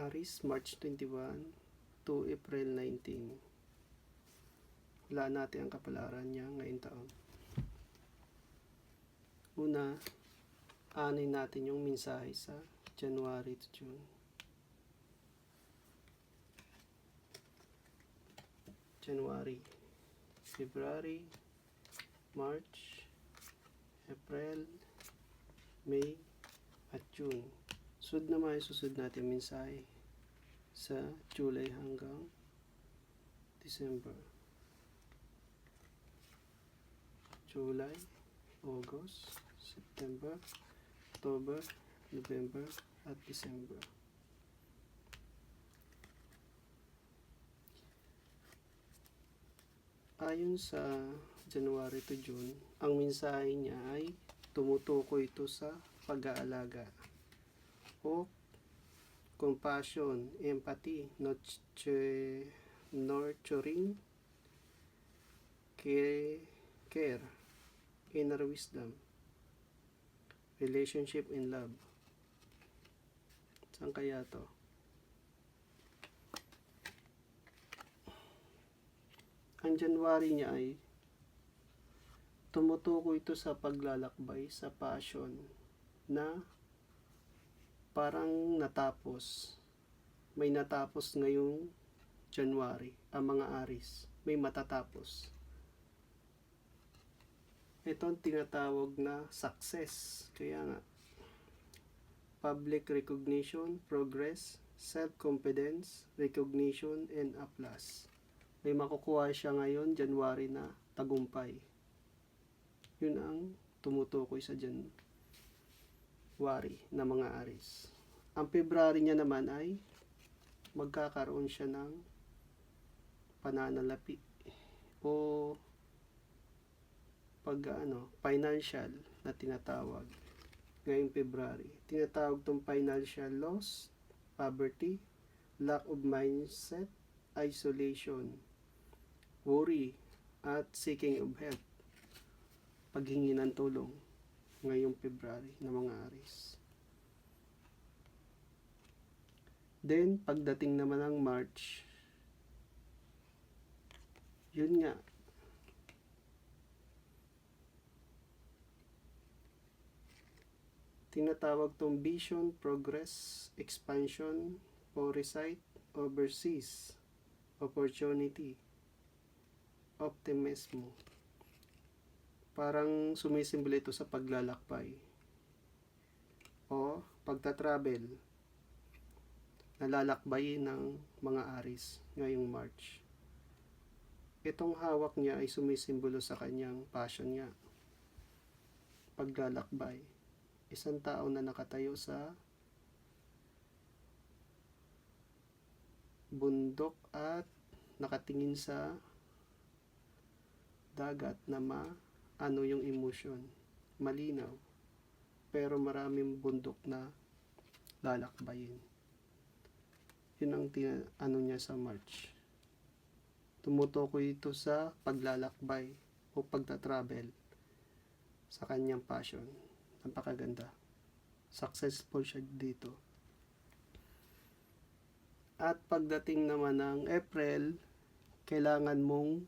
Aries, March 21 to April 19. Wala natin ang kapalaran niya ngayong taon. Una, anin natin yung mensahe sa January to June. January, February, March, April, May, at June. Sunod naman yung susunod natin mensahe sa July hanggang December. July, August, September, October, November, at December. Ayon sa January to June, ang mensahe niya ay tumutukoy ito sa pag-aalaga o compassion, empathy, nurturing, care, inner wisdom, relationship and love. Saan kaya to? Ang January niya ay tumutukoy ito sa paglalakbay, sa passion na parang natapos. May natapos ngayong January, ang mga Aries. May matatapos. Ito ang tinatawag na success. Kaya nga, public recognition, progress, self-confidence, recognition, and applause. May makukuha siya ngayon, January na tagumpay. Yun ang tumutukoy sa January na mga Aries. Ang February niya naman ay magkakaroon siya ng pananalapi o financial na tinatawag ngayong February. Tinatawag itong financial loss, poverty, lack of mindset, isolation, worry, at seeking of help. Paghingi ng tulong ngayong February ng mga Aries. Then, pagdating naman ng March, yun nga, tinatawag tong vision, progress, expansion, foresight, overseas, opportunity, optimism. Parang sumisimbolo ito sa paglalakbay o pagta-travel na lalakbayin ng mga Aries ngayong March. Itong hawak niya ay sumisimbolo sa kanyang passion niya, paglalakbay. Isang tao na nakatayo sa bundok at nakatingin sa dagat na ano yung emotion, malinaw, pero maraming bundok na lalakbayin. Yun ang niya sa March. Tumutukoy ito sa paglalakbay o pagta-travel sa kanyang passion. Napakaganda. Successful siya dito. At pagdating naman ng April, kailangan mong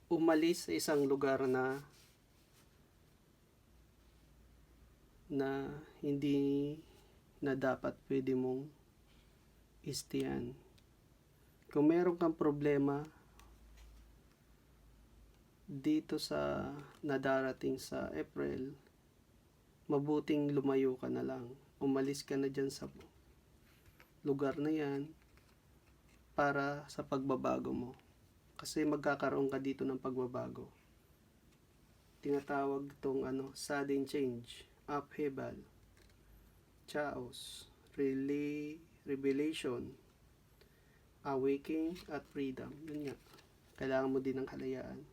umalis sa isang lugar na hindi na dapat pwede mong istiyan. Kung meron kang problema dito sa nadarating sa April, mabuting lumayo ka na lang. Umalis ka na dyan sa lugar na yan para sa pagbabago mo. Kasi magkakaroon ka dito ng pagbabago. Tinatawag itong sudden change, upheaval, chaos, revelation, awakening, at freedom. Yun nga. Kailangan mo din ng kalayaan.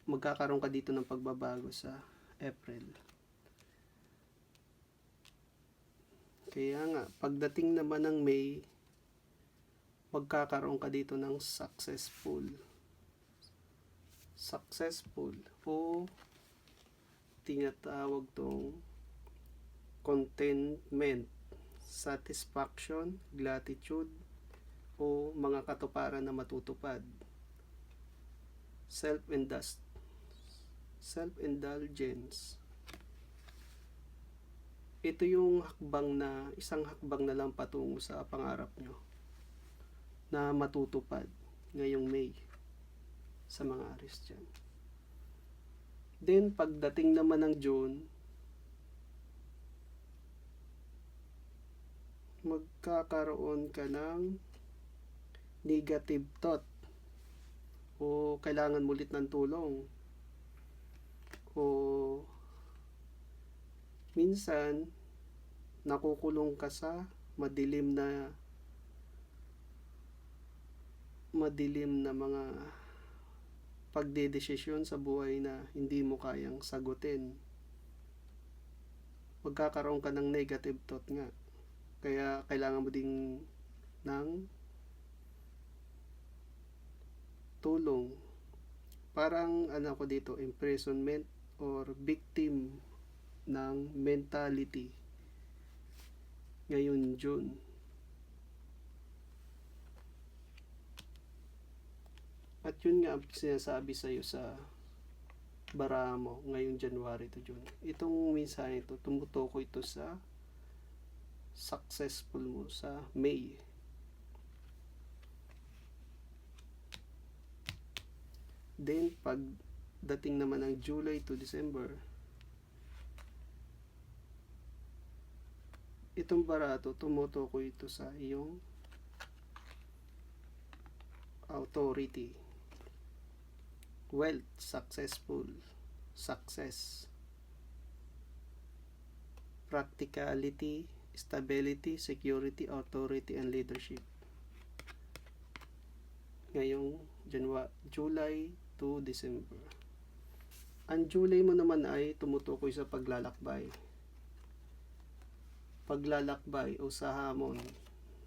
Magkakaroon ka dito ng pagbabago sa April. Kaya nga, pagdating naman ng May, magkakaroon ka dito ng successful o tinatawag tong contentment satisfaction, gratitude, o mga katuparan na matutupad. Self-indulgence. Ito yung isang hakbang na lang patungo sa pangarap nyo na matutupad ngayong May sa mga Aries dyan. Then, pagdating naman ng June, magkakaroon ka ng negative thought o kailangan mo ulit ng tulong o minsan nakukulong ka sa madilim na mga pagdedesisyon sa buhay na hindi mo kayang sagutin. Magkakaroon ka ng negative thought nga. Kaya kailangan mo ding ng tulong. Parang ko dito, imprisonment or victim ng mentality ngayon June. At yun nga ang sinasabi sa'yo sa baraha mo ngayong January to June. Itong mensahe ito, tumutukoy ito sa successful mo sa May. Then, pagdating naman ng July to December, itong barato, tumutukoy ito sa iyong authority, wealth, successful, success, practicality, stability, security, authority, and leadership. Ngayong July to December. Ang July mo naman ay tumutukoy sa paglalakbay. Paglalakbay o sa hamon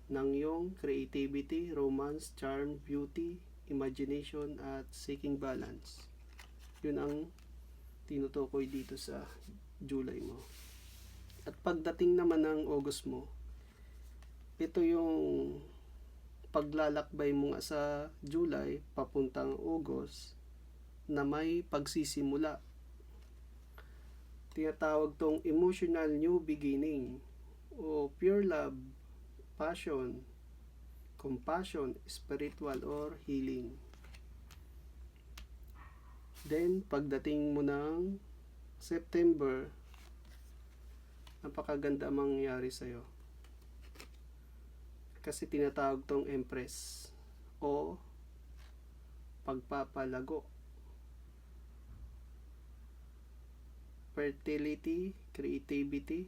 ng iyong creativity, romance, charm, beauty, imagination, at seeking balance. Yun ang tinutukoy dito sa July mo. At pagdating naman ng August mo, ito yung paglalakbay mo nga sa July papuntang August na may pagsisimula. Tinatawag tong emotional new beginning o pure love, passion, compassion, spiritual, or healing. Then, pagdating mo ng September, napakaganda mangyayari sa'yo. Kasi tinatawag tong Empress o pagpapalago. Fertility, creativity,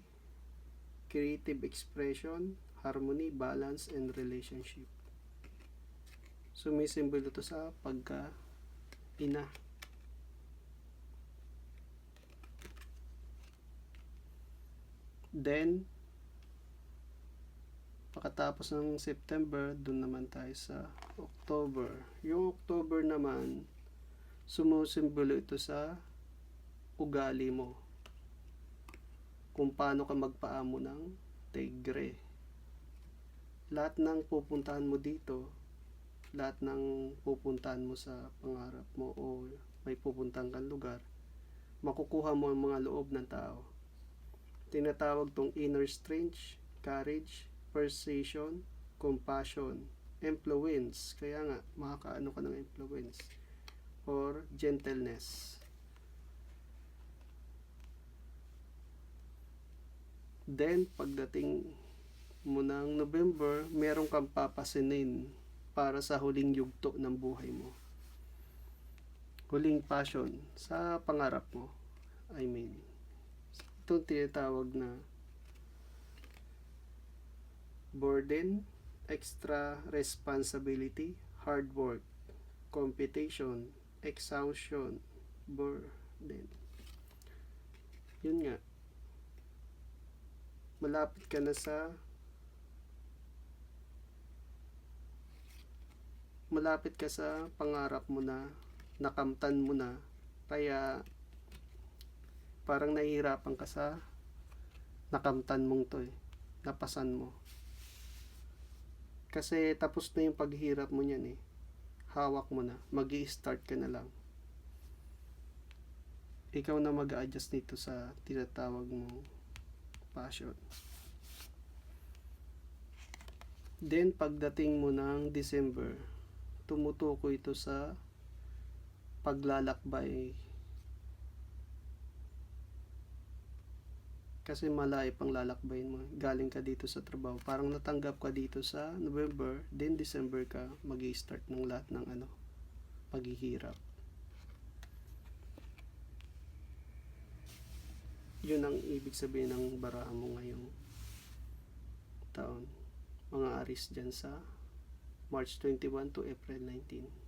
creative expression, harmony, balance, and relationship. Sumisimbolo to sa pagka-ina. Then, pagkatapos ng September, dun naman tayo sa October. Yung October naman, sumusimbolo ito sa ugali mo. Kung paano ka magpaamo ng tigre. Lahat ng pupuntahan mo dito, lahat ng pupuntahan mo sa pangarap mo o may pupuntahan kang lugar, makukuha mo ang mga loob ng tao. Tinatawag tong inner strength, courage, persuasion, compassion, influence. Kaya nga, makakaano ka ng influence. Or gentleness. Then, pagdating mo ng November, meron kang papasinin para sa huling yugto ng buhay mo. Huling passion sa pangarap mo. Ito tinatawag na burden, extra responsibility, hard work, competition, exhaustion, burden. Yun nga. Malapit ka na sa pangarap mo na, nakamtan mo na, kaya parang nahihirapan ka sa nakamtan mong to napasan mo. Kasi tapos na yung paghihirap mo niyan eh. Hawak mo na. Mag-i-start ka na lang. Ikaw na mag-a-adjust nito sa tinatawag mong passion. Then, pagdating mo ng December, tumutukoy ito sa paglalakbay. Kasi malayo pang lalakbayin mo. Galing ka dito sa trabaho. Parang natanggap ka dito sa November, then December ka mag-i-start ng lahat ng paghihirap. Yun ang ibig sabihin ng barahan mo ngayong taon. Mga Aries dyan sa March 21 to April 19.